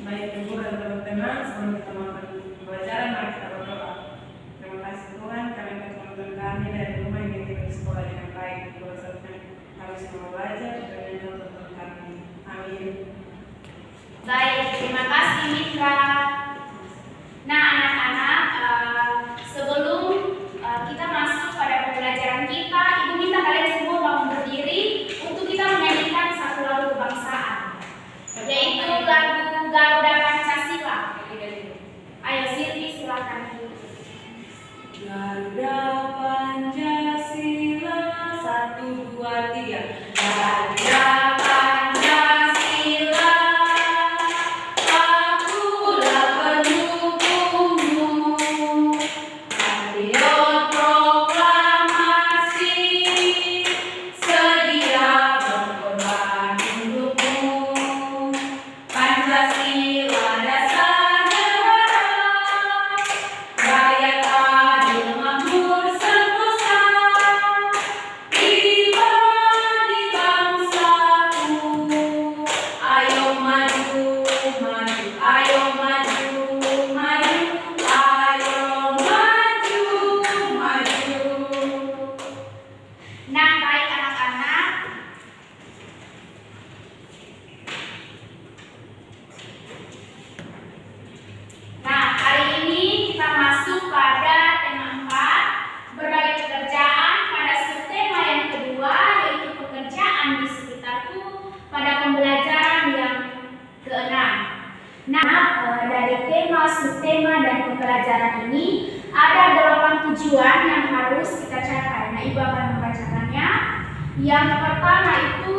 Baik Ibu dan teman-teman, sebelum kita melakukan pembelajaran, mari kita berdoa. Terima kasih Tuhan, kami teman-teman kami dari rumah yang di sekolah dengan baik. Berdasarkan kami semua belajar, dan teman kami. Amin. Baik, terima kasih Mitra. Nah anak-anak, sebelum kita masuk pada pembelajaran kita, Ibu minta kalian semua bangun berdiri untuk kita menyanyikan satu lagu kebangsaan, yaitu lagu Garuda Pancasila. Ayo Silvi, silakan. Garuda Pancasila, 1, 2, 3. Garuda Pancasila, akulah pendukungmu. Patriot proklamasi, sedia berkorban untukmu. Pancasila dasar negara, rakyat adil makmur sentosa, pribadi bangsaku. Ayo maju, maju, ayo maju, maju, ayo maju, maju. Nah baik anak-anak, hari ini kita masuk pada tema 4, berbagai pekerjaan pada subtema yang kedua, yaitu pekerjaan di sekitarku pada pembelajaran yang ke-6. Dari tema, subtema, dan pembelajaran ini ada 8 tujuan yang harus kita capai. Nah, Ibu akan membacakannya. Yang pertama itu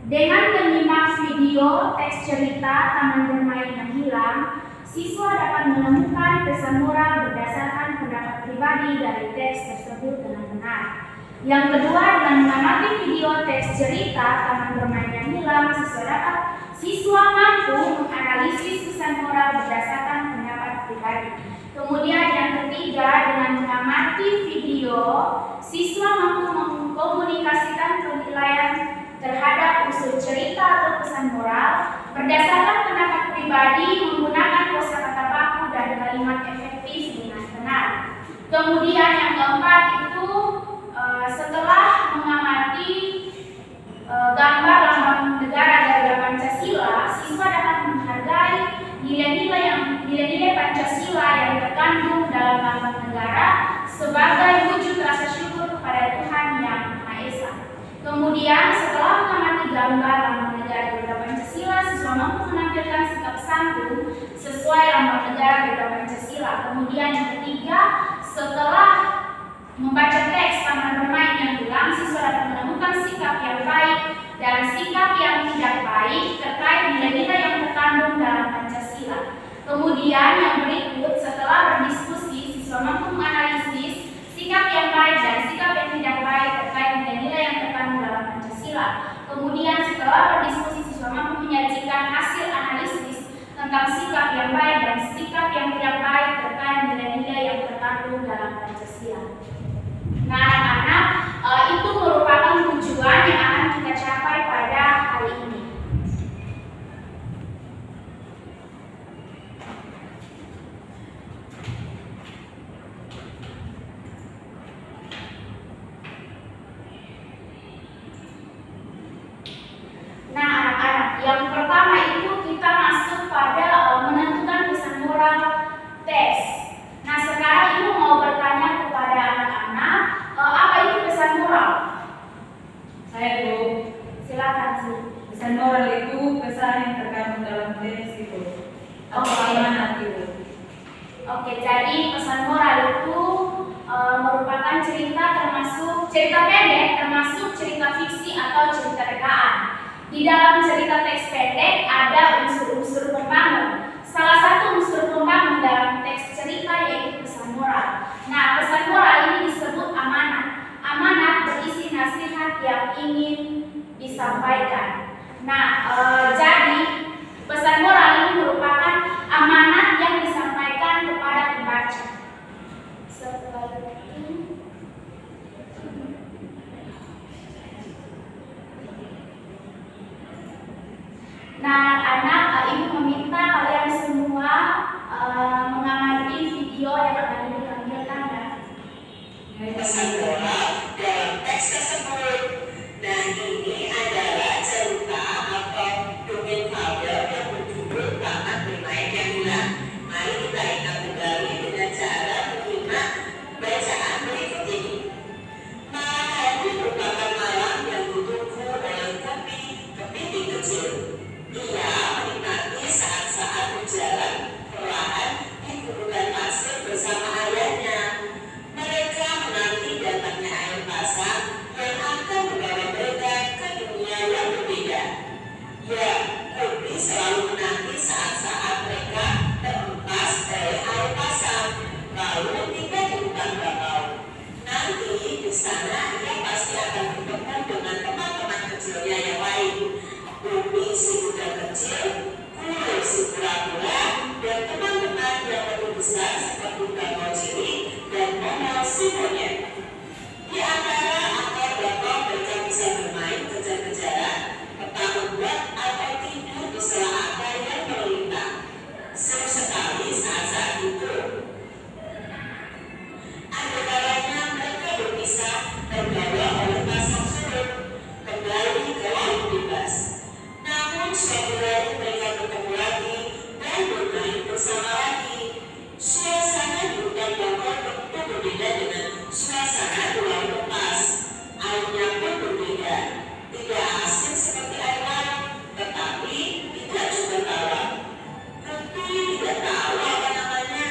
dengan menyimak video teks cerita Taman Bermain yang Hilang, siswa dapat menemukan pesan moral berdasarkan pendapat pribadi dari teks tersebut dengan benar. Yang kedua, dengan mengamati video teks cerita Taman Bermain yang Hilang, siswa mampu menganalisis pesan moral berdasarkan pendapat pribadi. Kemudian yang ketiga, dengan mengamati video, siswa mampu mengkomunikasikan penilaian terhadap unsur cerita atau pesan moral berdasarkan pendapat pribadi menggunakan kosakata baku dan kalimat efektif dengan benar. Kemudian yang keempat itu setelah mengamati gambar lambang negara Garuda Pancasila, siswa dapat menghargai nilai-nilai Pancasila yang terkandung dalam lambang negara sebagai wujud rasa syukur kepada Tuhan Yang Maha Esa. Kemudian setelah mengamati gambar lambang negara Garuda Pancasila, siswa mampu menampilkan sikap santun sesuai lambang negara Garuda Pancasila. Kemudian yang ketiga, setelah membaca teks Taman Bermain yang Hilang, siswa dapat menemukan sikap yang baik dan sikap yang tidak baik terkait nilai-nilai yang terkandung dalam Pancasila. Kemudian yang berikut, setelah berdiskusi, siswa mampu menganalisis sikap yang baik dan sikap yang tidak baik terkait nilai-nilai yang terkandung dalam Pancasila. Kemudian setelah berdiskusi, siswa mampu menyajikan hasil analisis tentang sikap yang baik dan sikap yang tidak baik terkait nilai-nilai yang terkandung dalam Pancasila. Nah anak-anak, itu merupakan tujuan yang akan kita capai pada hari ini. Nah anak-anak, yang pertama itu kita masuk pada menentukan pesan moral teks. Nah sekarang Ibu mau bertanya kepada anak-anak, apa itu pesan moral? Saya Bu, Silakan sih. pesan moral itu pesan yang terkandung dalam teks itu. Atau amanat itu. Oke, jadi pesan moral itu merupakan cerita pendek termasuk cerita Di dalam cerita teks pendek ada unsur-unsur pembangun. Salah satu unsur pembangun dalam teks cerita yaitu pesan moral. Nah, pesan moral ini disebut amanat. Amanat berisi nasihat yang ingin disampaikan. Nah, jadi pesan moral ini merupakan amanat yang disampaikan kepada pembaca. Nah, ibu meminta kalian semua mengamati video yang akan ditampilkan ya. Pesan moral dalam teks tersebut. Dan ini adalah cerita atau dongeng fabel yang berjudul Taman Bermain yang Hilang. Mari kita ingat kembali dengan cara menyimak bacaan berikut ini. Malam hari merupakan malam yang ditunggu oleh kepiting kecil. Ia menikmati saat-saat berjalan perlahan di gunungan pasir bersama ayahnya. Mereka menanti datangnya air pasang yang akan membawa mereka ke dunia yang berbeda. Ya, Kopi selalu menanti saat-saat mereka terhempas dari air pasang, lalu tiba di hutan bakau. Nanti di sana ia pasti akan bertemu dengan teman-teman kecilnya yang lain. Kopi si kuda kecil, Kulo si kura-kura, dan teman-teman yang lebih besar seperti Bakau Cilik dan Momol si monyet. Di antara akar bakau mereka bisa bermain kejar-kejaran, petak umpet atau tidur di sela akar yang melintang. Seru sekali saat-saat itu. Ada kalanya mereka berpisah terbawa oleh pasang surut, kembali ke laut bebas. Namun suatu hari mereka bertemu lagi dan bermain bersama lagi. Suasana di hutan bakau tentu berbeda dengan suasana di laut lepas. Airnya pun berbeda, tidak asin seperti air laut, tetapi tidak juga tawar. Kopi tidak tahu apa namanya.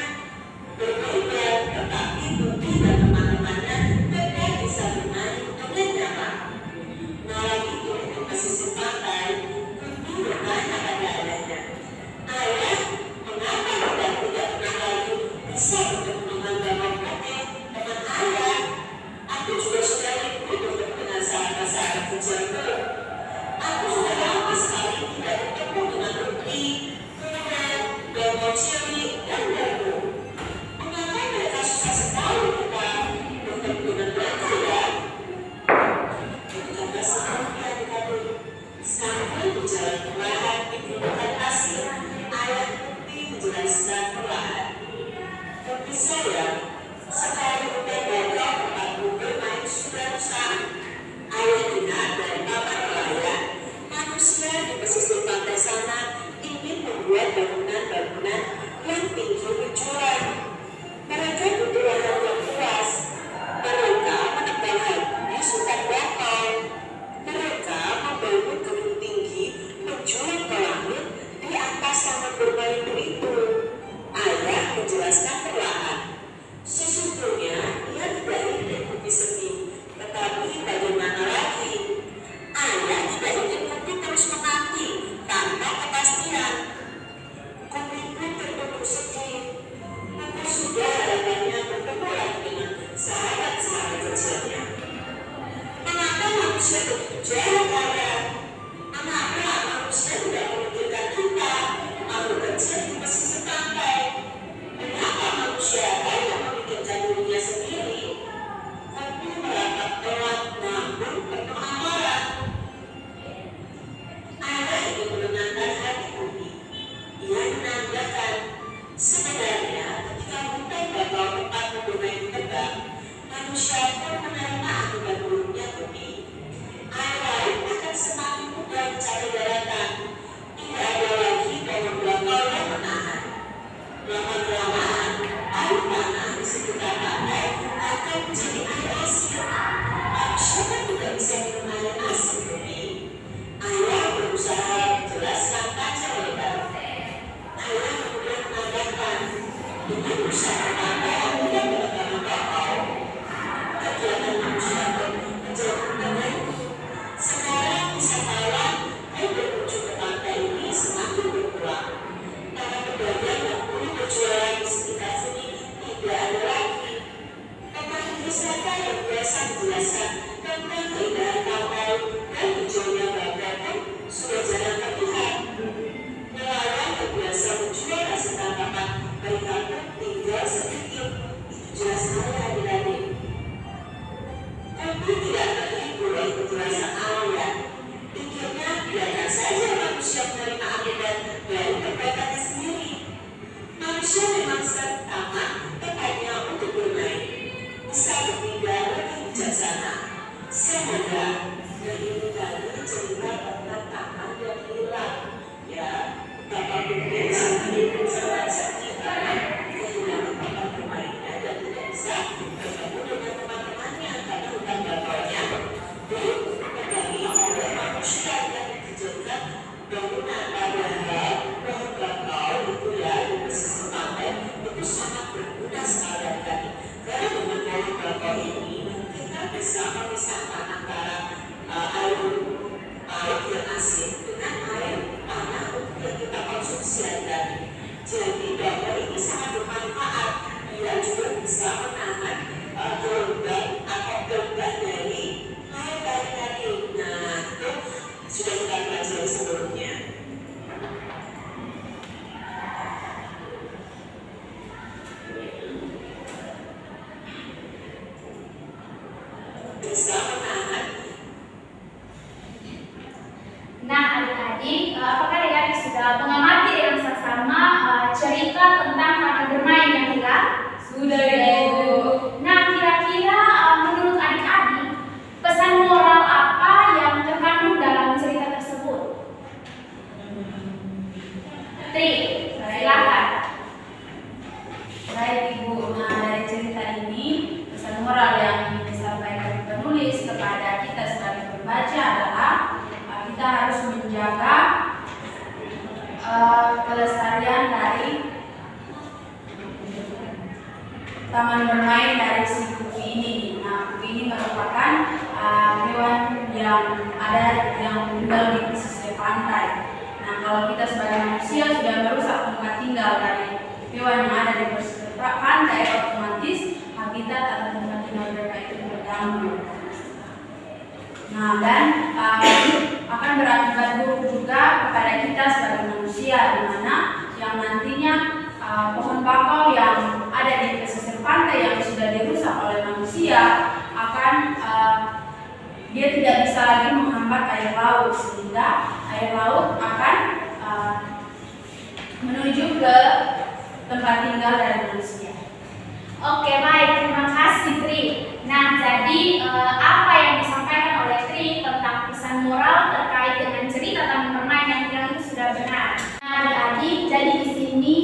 Berbeda, tetapi Kopi dan teman-temannya tetap bisa bermain dengan nyaman. Malam itu di pesisir pantai, Kopi bertanya pada ayahnya, "Ayah, mengapa kita tidak pernah lagi bisa bertemu dengan Bakau Putih, teman ayah? Aku juga sudah rindu bertemu dengan sahabat-sahabat kecilku. Aku sudah lama sekali tidak bertemu dengan Kopi, Kulo, Bakau Cilik, dan Dago. Mengapa mereka susah sekali kita bertemu dengan mereka ya?" Kata semuanya adik-adik, sambil berjalan perlahan di gunungan pasir, ayah Kopi menjelaskan perlahan. "Kopi sayang, sekali udah bakau tempatmu bermain sudah rusak. Ayah dengar dari papan nelayan, manusia di pesisir pantai sana ingin membuat bangunan-bangunan yang tinggi berjuang. Mereka butuh lahan yang luas. Mereka menebang habis hutan bakau. Mereka membangun gedung tinggi menjulang ke langit di atas taman bermain itu." Ayah menjelaskan perlahan. Sesungguhnya ia tidak ingin Kopi sedih, tetapi bagaimana lagi? Ayah tidak ingin Kopi terus menanti tanpa kepastian. Kopi pun tertutup sedih. Maka sudah harapannya bertemu lagi dengan sahabat-sahabat kecilnya. Mengapa manusia begitu jahat, ayah? Mengapa manusia tidak memikirkan kita, makhluk kecil di pesisir pantai? Mengapa manusia hanya memikirkan dirinya sendiri? Kopi meratap pelan namun penuh amarah. Ayah ingin menenangkan hati Kopi. Ia menandakan, sebenarnya ketika hutan bakau tempat bermain terbang, manusia pun menerima akibat buruknya Kopi. Air laut akan Yang ini tadi cerita tentang tangan yang hilang. Ya, Bapak Bukti itu sengaja kita menggunakan tempat bermainnya dan tidak bisa bertemu dengan teman-temannya karena hutan bakaunya belum dipegangi oleh manusia yang dijadikan bangunan. Padahal pohon bakau itu ya di pesisir pantai itu sangat berguna sekali tadi. Karena dengan pohon bakau ini kita bisa memisahkan antara air yang asin dengan air tanah yang kita konsumsi hari-hari. Jadi bakau ini sangat bermanfaat. Dia juga bisa menahan gelombang atau gelombang dari air tadi. Nah, itu sudah kita pelajari sebelumnya. Bisa menahan. Nah, adik-adik, apakah adik-adik sudah mengamati dengan seksama cerita tentang taman bermain yang hilang? Sudah, Ibu. Nah, kira-kira menurut adik-adik, pesan moral apa yang terkandung dalam cerita tersebut? Tri, silakan. Baik, Ibu. Nah, dari cerita ini pesan moral yang ingin disampaikan penulis kepada kita sebagai pembaca adalah kita harus menjaga kelestarian dari taman bermain dari si kupi ini. Nah, kupi ini merupakan hewan yang ada yang tinggal di pesisir pantai. Nah, kalau kita sebagai manusia sudah merusak tempat tinggal dari hewan yang ada di pesisir pantai, otomatis habitat atau tempat tinggal mereka itu terganggu. Nah, dan akan berakibat buruk juga kepada kita sebagai manusia, di mana yang nantinya pohon bakau yang ada di pesisir pantai yang sudah dirusak oleh manusia akan dia tidak bisa lagi menghambat air laut, sehingga air laut akan menuju ke tempat tinggal dari manusia. Oke, baik, terima kasih Tri. Nah, jadi apa yang disampaikan oleh Tri tentang pesan moral terkait dengan cerita taman bermain yang hilang itu sudah benar. Nah, adik-adik, jadi di sini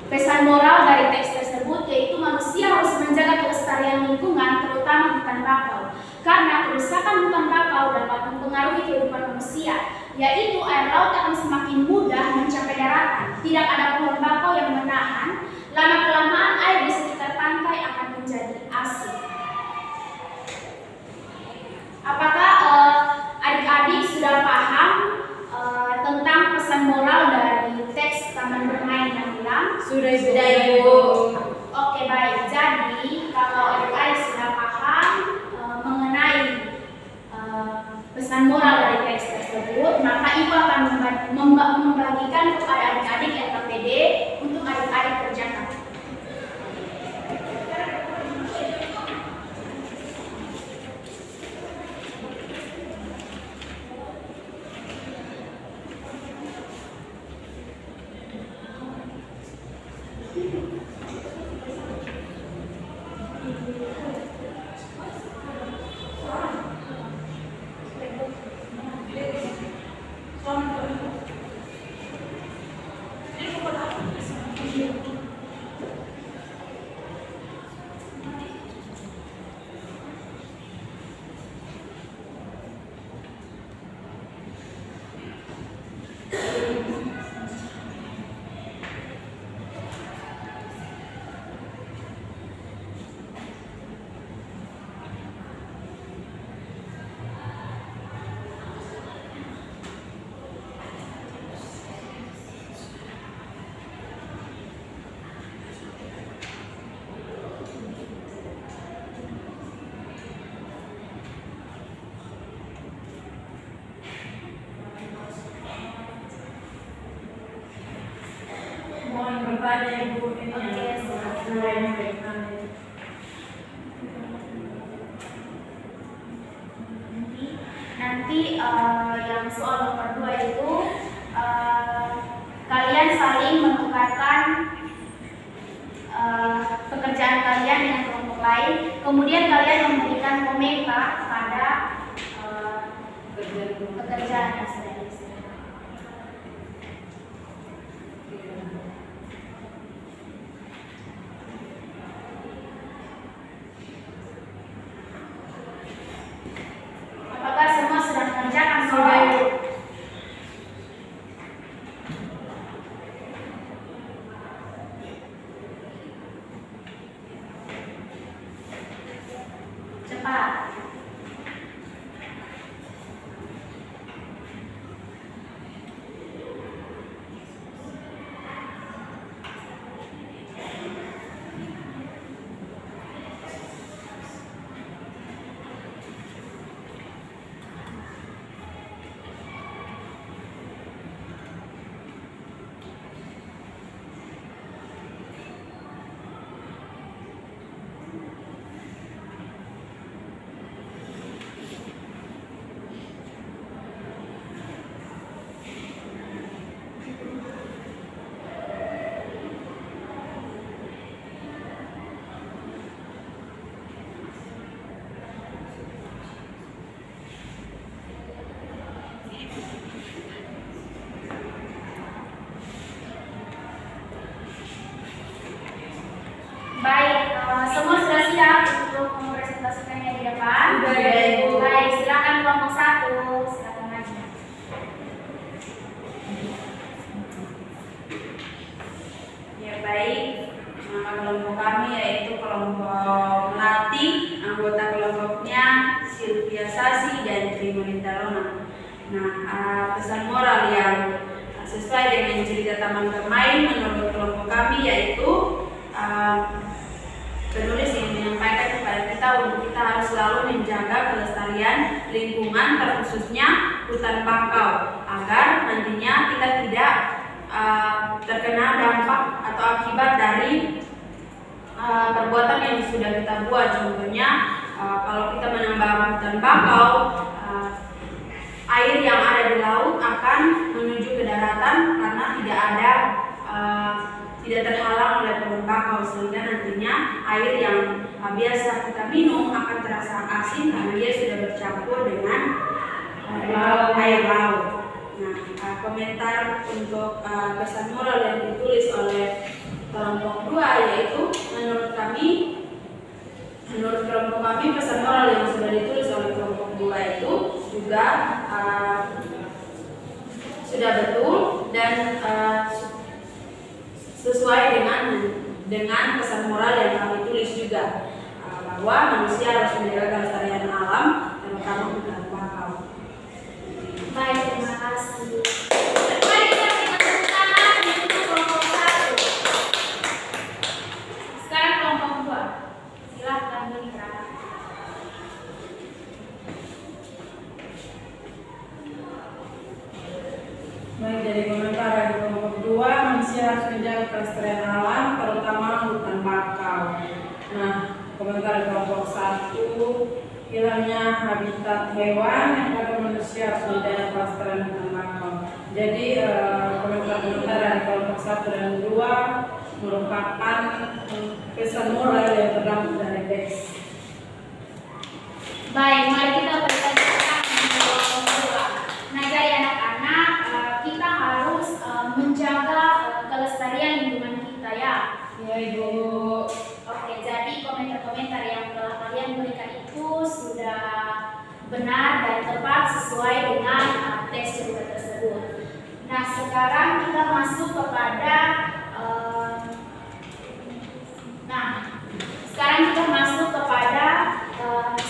pesan moral dari teks tersebut yaitu manusia harus menjaga kelestarian lingkungan, terutama hutan bakau. Karena kerusakan hutan bakau dapat mempengaruhi kehidupan manusia, yaitu air laut akan semakin mudah mencapai daratan. Tidak ada pohon bakau yang menahan, lama-kelamaan air di sekitar pantai akan menjadi asin. Apakah adik-adik sudah paham tentang pesan moral dari teks taman bermain yang hilang? Sudah, Ibu. Oke, baik. Jadi kalau adik-adik sudah paham mengenai pesan moral dari teks tersebut, maka Ibu akan membagikan kepada adik-adik yang KPD untuk adik-adik kerjakan. Mohon bertanya, Ibu. Ini Nanti yang soal nomor 2 itu kalian saling menukarkan pekerjaan kalian dengan kelompok lain. Kemudian kalian memberikan komentar pekerjaan yang sudah disediakan. Apakah semua sudah mengerjakan soal? Cepat. Baik, semua sudah siap untuk mempresentasikannya di depan. Sudah, Ibu. Baik, silakan kelompok 1, silakan maju. Ya baik, nama kelompok kami yaitu kelompok Melati, anggota kelompoknya Sylvia Sasi dan Trimonita Rona. Nah, pesan moral yang sesuai dengan cerita Taman Bermain menurut kelompok kami yaitu penulis ingin menyampaikan kepada kita untuk kita harus selalu menjaga kelestarian lingkungan terkhususnya hutan bakau agar nantinya kita tidak terkena dampak atau akibat dari perbuatan yang sudah kita buat. Contohnya kalau kita menambah hutan bakau, air yang ada di laut akan menuju ke daratan karena tidak terhalang oleh pohon bakau, sehingga nantinya air yang biasa kita minum akan terasa asin karena dia sudah bercampur dengan air laut. Nah, komentar untuk pesan moral yang ditulis oleh kelompok 2 yaitu menurut kelompok kami pesan moral yang sudah ditulis oleh kelompok 2 itu juga sudah betul dan sesuai dengan pesan moral yang kami tulis juga, bahwa manusia harus menjaga kelestarian alam terutama hutan bakau. Baik, terima kasih. Mari kita berikan tepuk tangan untuk kelompok 1. Sekarang kelompok 2. Silakan Mitra. Baik, dari komentar dari kelompok 2, manusia harus menjaga kelestarian alam terutama hutan bakau. Nah, komentar dari kelompok 1, hilangnya habitat hewan yang pada manusia harus menjaga kelestarian hutan bakau. Jadi komentar dari kelompok 1 dan 2 merupakan pesan moral yang terdapat dari teks. Baik, mari kita berikan tepuk tangan untuk kelompok 2. Nah, jadi anak-anak, kita harus menjaga kelestarian lingkungan kita ya. Ya, Ibu. Oke, jadi komentar-komentar yang telah kalian berikan itu sudah benar dan tepat sesuai dengan teks cerita tersebut. Nah, sekarang kita masuk kepada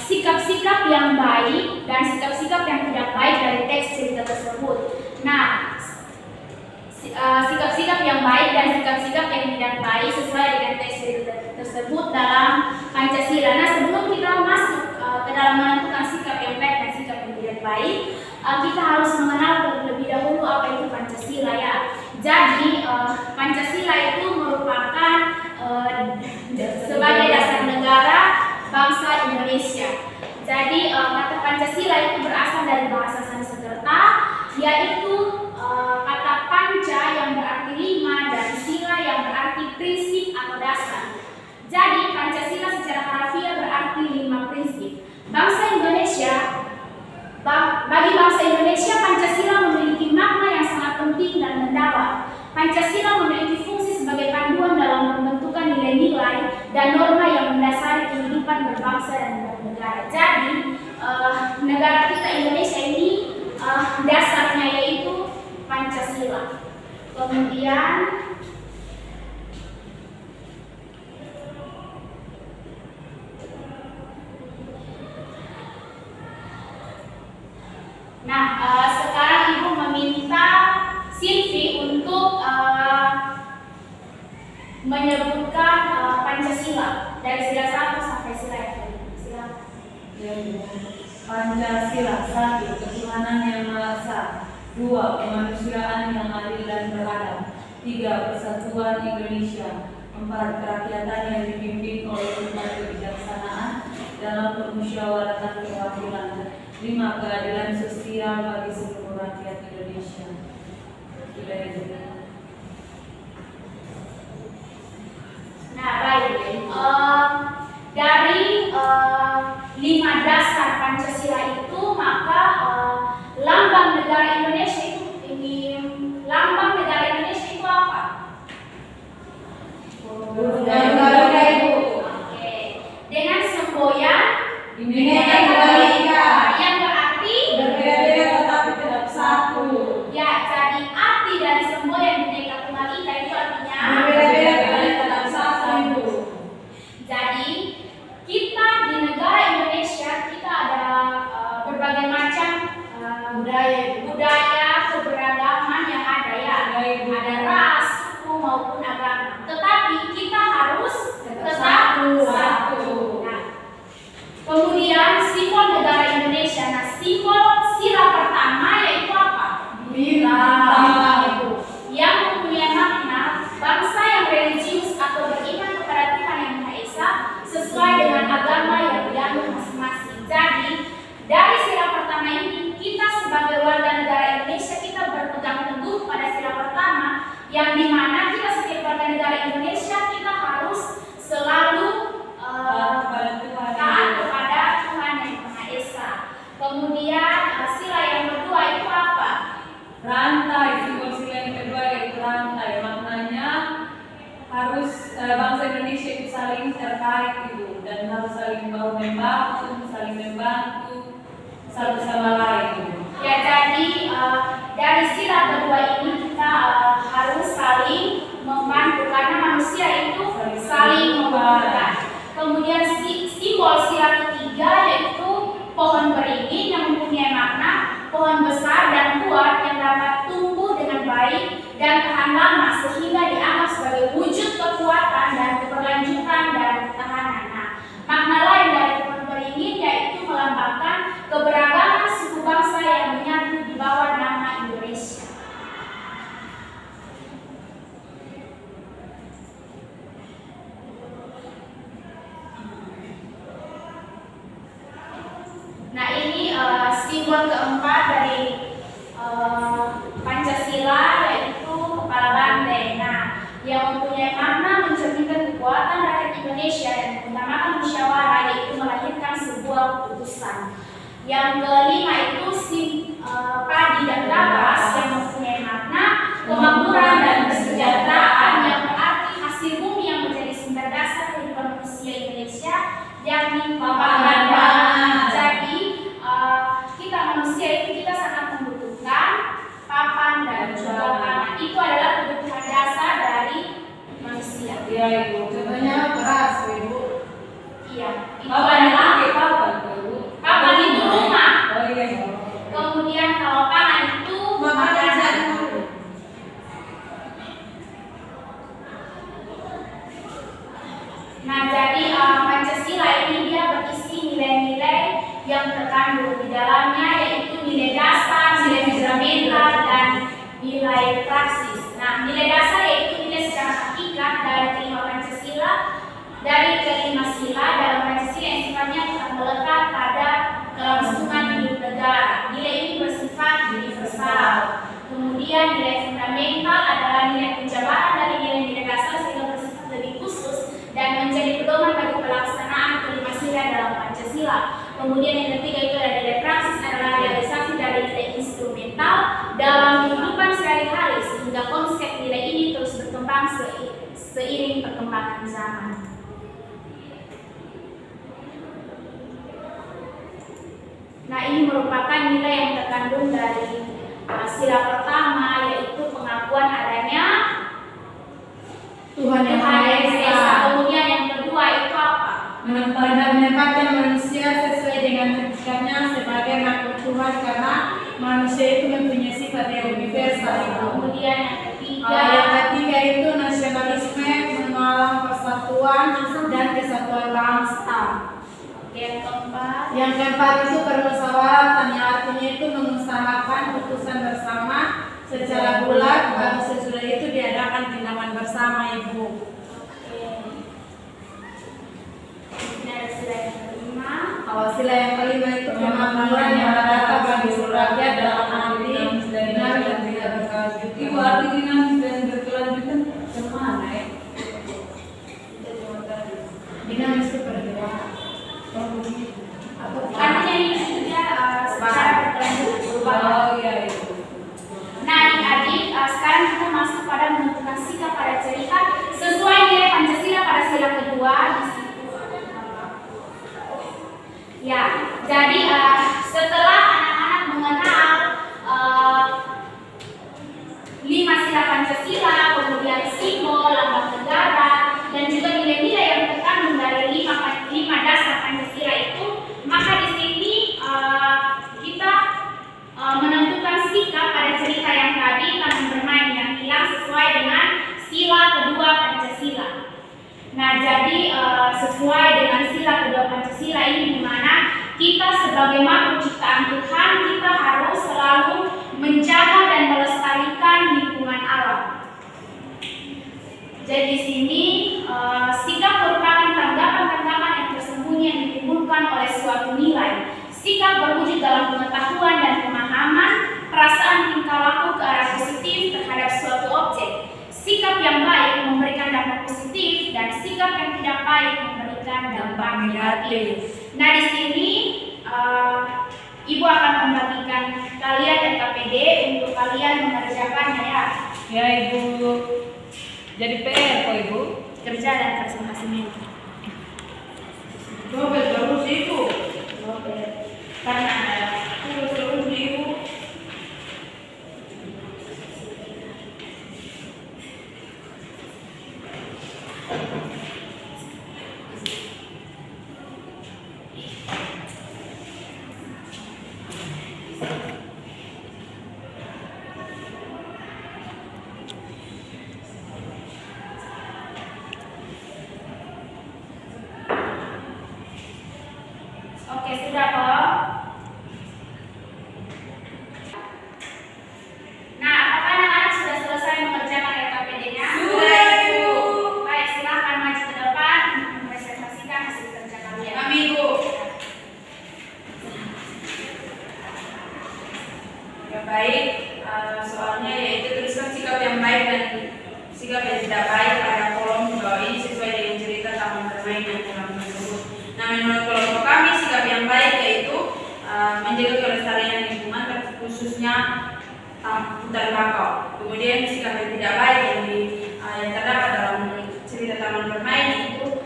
sikap-sikap yang baik dan sikap-sikap yang tidak baik dari teks cerita tersebut. Nah, sikap-sikap yang baik dan sikap-sikap yang tidak baik sesuai dengan teks cerita tersebut dalam Pancasila. Nah, sebelum kita masuk ke dalam menentukan sikap yang baik dan sikap yang tidak baik, kita harus mengenal terlebih dahulu apa itu Pancasila ya. Jadi Pancasila itu merupakan sebagai dasar negara bangsa Indonesia. Jadi kata Pancasila itu berasal dari bahasa Sanskerta, yaitu kata panca yang berarti 5 dan sila yang berarti prinsip atau dasar. Jadi Pancasila secara harfiah berarti 5 prinsip. Bagi bangsa negara kita Indonesia ini dasarnya yaitu Pancasila. Kemudian sekarang Ibu meminta Silvi untuk menyebutkan Pancasila dari sila 1 sampai sila yang kelima. Silakan. Pancasila 1. Ketuhanan yang Maha Esa. 2. Kemanusiaan yang adil dan beradab. 3. Persatuan Indonesia. 4. Kerakyatan yang dipimpin oleh hikmat kebijaksanaan dalam permusyawaratan perwakilan. 5. Keadilan sosial bagi seluruh rakyat Indonesia. Sudah itu. Nah, baik. Dari 5 dasar Pancasila itu, maka lambang negara Indonesia lambang negara Indonesia itu apa? Garuda, Ibu. Oke. Dengan semboyan Bineka Tunggal Ika. yang berarti Berbeda-beda tetapi tetap satu. ya, jadi arti dari semboyan Bineka Tunggal Ika itu artinya Berbeda-beda tetapi tetap satu, Ibu. Jadi kita di negara Indonesia kita ada berbagai macam budaya keberagaman yang ada ya, ada ras, suku maupun agama. Tetapi kita harus tetap satu. Nah, kemudian simbol negara Indonesia. Nah, simbol sila pertama yaitu apa? Bintang. Yang mempunyai makna bangsa yang religius atau beriman kepada Tuhan yang Maha Esa sesuai dengan agama yang dianut masing-masing. Jadi dari sila pertama ini kita sebagai warga negara Indonesia kita berpegang teguh pada sila pertama yang dimana kita sebagai warga negara Indonesia kita harus selalu taat kepada Tuhan yang Maha Esa. Kemudian sila yang kedua itu apa? Rantai. Simbol sila yang kedua yaitu rantai. Maknanya harus bangsa Indonesia itu saling terkait itu dan harus saling bahu membahu, saling membantu satu sama lain. Ya, jadi dari sila kedua ini kita harus saling membantu karena manusia itu saling membutuhkan. Kemudian simbol sila ketiga yaitu pohon beringin yang mempunyai makna pohon besar dan kuat yang dapat tumbuh dengan baik dan tahan lama sehingga dianggap sebagai wujud kekuatan dan keberlanjutan dan ketahanan. Nah, makna lain dari pohon beringin yaitu melambangkan keberagaman suku bangsa yang menyatu di bawah nama Indonesia. Nah, ini simbol keempat dari Pancasila yaitu kepala banteng. Nah, yang mempunyai makna mencerminkan kekuatan rakyat Indonesia dan mengutamakan musyawarah yaitu melahirkan sebuah keputusan. Yang kelima itu padi dan gabas yang mempunyai makna kemakmuran dan kesejahteraan yang berarti hasil bumi yang menjadi sumber dasar kehidupan manusia Indonesia yakni papan dan pangan. Jadi kita manusia itu kita sangat membutuhkan papan dan juga pangan. Itu adalah kebutuhan dasar dari manusia. Iya, Ibu. Contohnya beras, Ibu. Iya. Itu Papan adalah papan, Ibu. papan itu rumah. Oh iya. Kemudian kalau pangan itu makanan. Nah, jadi Pancasila ini dia berisi nilai-nilai yang terkandung di dalamnya yaitu nilai dasar, nilai fundamental dan nilai praksis. Nah, nilai dasar yaitu nilai secara hakikat dari kelima sila dalam Pancasila yang sifatnya tetap melekat pada kelangsungan hidup negara. Nilai ini bersifat universal. Kemudian nilai fundamental adalah nilai penjabaran dari nilai-nilai dasar sehingga bersifat lebih khusus dan menjadi pedoman bagi pelaksanaan kelima sila dalam Pancasila. Kemudian yang ketiga itu adalah nilai praksis adalah realisasi dari nilai instrumental dalam kehidupan sehari-hari sehingga konsep nilai ini terus berkembang seiring perkembangan zaman. Nah, ini merupakan nilai yang terkandung dari sila pertama, yaitu pengakuan adanya Tuhan yang Maha Esa. Kemudian yang kedua itu apa? Menempatkan manusia sesuai dengan hakikatnya sebagai makhluk Tuhan, karena manusia itu mempunyai sifat yang universal. Kemudian Yang ketiga itu nasionalisme, menolong persatuan dan kesatuan bangsa. Yang keempat itu bermusyawaratan, yang artinya itu mengusahakan putusan bersama secara bulat, baru sesudah itu diadakan tindakan bersama, Ibu. Sila yang kelima itu kemakmuran yang merata bagi seluruh rakyat dalam arti dinamis dan tidak berkelanjutan. Ibu, arti dinamis dan berkelanjutan kemana ya? Dinamis itu bergerak. artinya ini sudah secara berkelanjutan. Oh iya itu. Nah, adik-adik, sekarang kita masuk pada menentukan sikap pada cerita sesuai nilai Pancasila pada sila kedua. Ya, jadi setelah anak-anak mengenal 5 sila Pancasila, kemudian simbol, lambang negara, dan juga nilai-nilai yang terkandung dari 5 dasar Pancasila itu, maka di sini kita menentukan sikap pada cerita yang tadi, taman bermain yang hilang sesuai dengan sila kedua Pancasila. Nah, jadi sesuai dengan sila kedua Pancasila ini, di mana kita sebagai makhluk ciptaan Tuhan, kita harus selalu menjaga dan melestarikan lingkungan alam. Jadi di sini sikap merupakan tanggapan-tanggapan yang tersembunyi yang ditimbulkan oleh suatu nilai. Sikap berwujud dalam pengetahuan dan pemahaman, perasaan tingkah laku ke arah positif terhadap suatu objek. Sikap yang baik memberikan dampak positif dan sikap yang tidak baik memberikan dampak negatif. Nah, di sini Ibu akan membagikan kalian NKPD untuk kalian mengerjakannya ya. Ya Ibu. Jadi PR kok Ibu. Kerja dan presentasinya. Dobel terus Ibu. Karena Terus Ibu. oke, sudah kok. Nah, apakah anak-anak sudah selesai mengerjakan LKPD-nya? Sudah, Ibu. Baik, silakan maju ke depan untuk mempresentasikan hasil kerja kalian. Kami, Ibu. Ya baik, soalnya yaitu tuliskan sikap yang baik dan sikap yang tidak baik pada kolom di bawah ini sesuai dengan cerita taman bermain yang telah tersebut. Nah, menurut kelompok kami sikap yang baik yaitu menjaga kelestarian lingkungan, khususnya hutan bakau. Kemudian sikap yang tidak baik yang terdapat dalam cerita taman bermain itu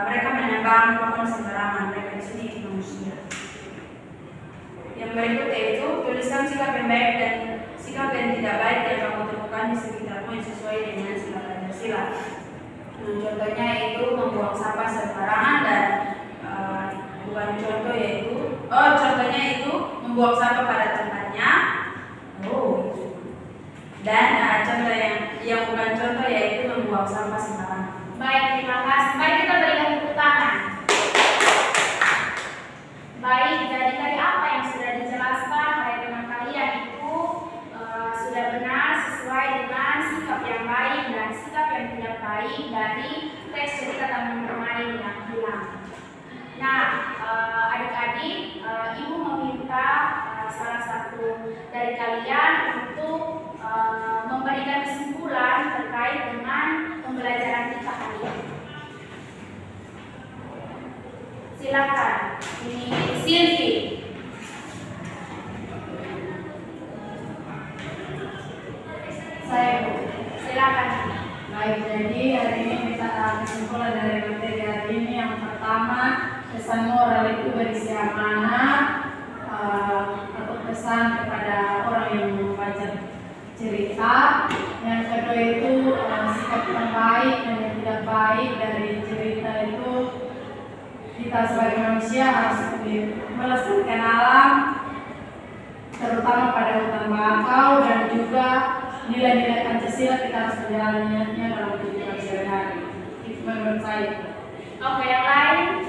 mereka menebang pohon sembarangan, mereka di sini manusia. Yang berikut yaitu tuliskan sikap yang baik dan sikap yang tidak baik yang kamu temukan di sekitarmu yang sesuai dengan sila Pancasila. Contohnya yaitu membuang sampah sembarangan dan contohnya itu membuang sampah pada tempatnya. Dan contoh yang bukan contoh yaitu membuang sampah sembarangan. Baik, terima kasih. Mari kita berikan tepuk tangan. Baik, jadi tadi apa yang sudah dijelaskan oleh teman kalian itu sudah benar sesuai dengan sikap yang baik dan sikap yang tidak baik dari teks cerita taman bermain yang hilang. Nah, adik-adik, Ibu meminta salah satu dari kalian untuk memberikan kesimpulan terkait dengan pembelajaran kita hari ini. Silakan, ini Silvi. Saya, Bu. Silakan. Baik, jadi hari ini kita kesimpulan dari materi hari ini yang pertama, pesan moral itu berisi amanah, pesan kepada orang yang membaca cerita. Yang kedua itu sikap yang baik dan yang tidak baik dari cerita itu, kita sebagai manusia harus melestarikan alam, terutama pada hutan bakau, dan juga nilai-nilai Pancasila kita harus menjalannya dalam kehidupan sehari-hari. Itu menurut saya. Oke, yang lain?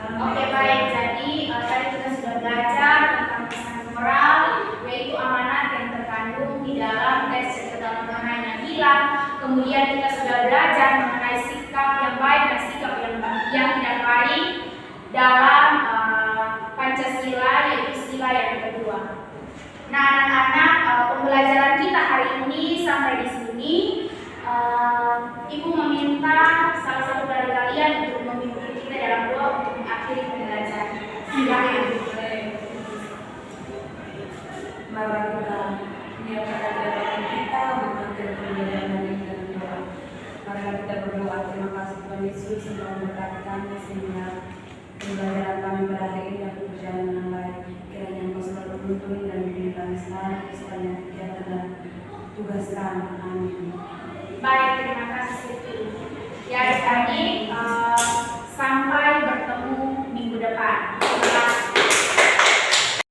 Oke, baik. Jadi tadi kita sudah belajar tentang pesan moral, yaitu amanat yang terkandung di dalam teks cerita mengenai yang hilang. Kemudian kita sudah belajar mengenai sikap yang baik dan sikap yang tidak baik dalam Pancasila, yaitu sila yang kedua. Nah, anak-anak, pembelajaran kita hari ini sampai di sini. Ibu meminta salah satu dari kalian untuk memimpin kita dalam doa untuk mengakhiri pembelajaran. Silakan. Mari kita niatkan kegiatan kita untuk mengakhiri pembelajaran hari ini dengan doa. Mari kita berdoa. Terima kasih Tuhan Yesus yang telah memberkati kami sehingga pembelajaran kami pada hari ini dapat berjalan dengan baik. Kiranya Engkau selalu menuntun dan membimbing kami selalu sepanjang kegiatan dan tugas kami. Amin. Baik, terima kasih.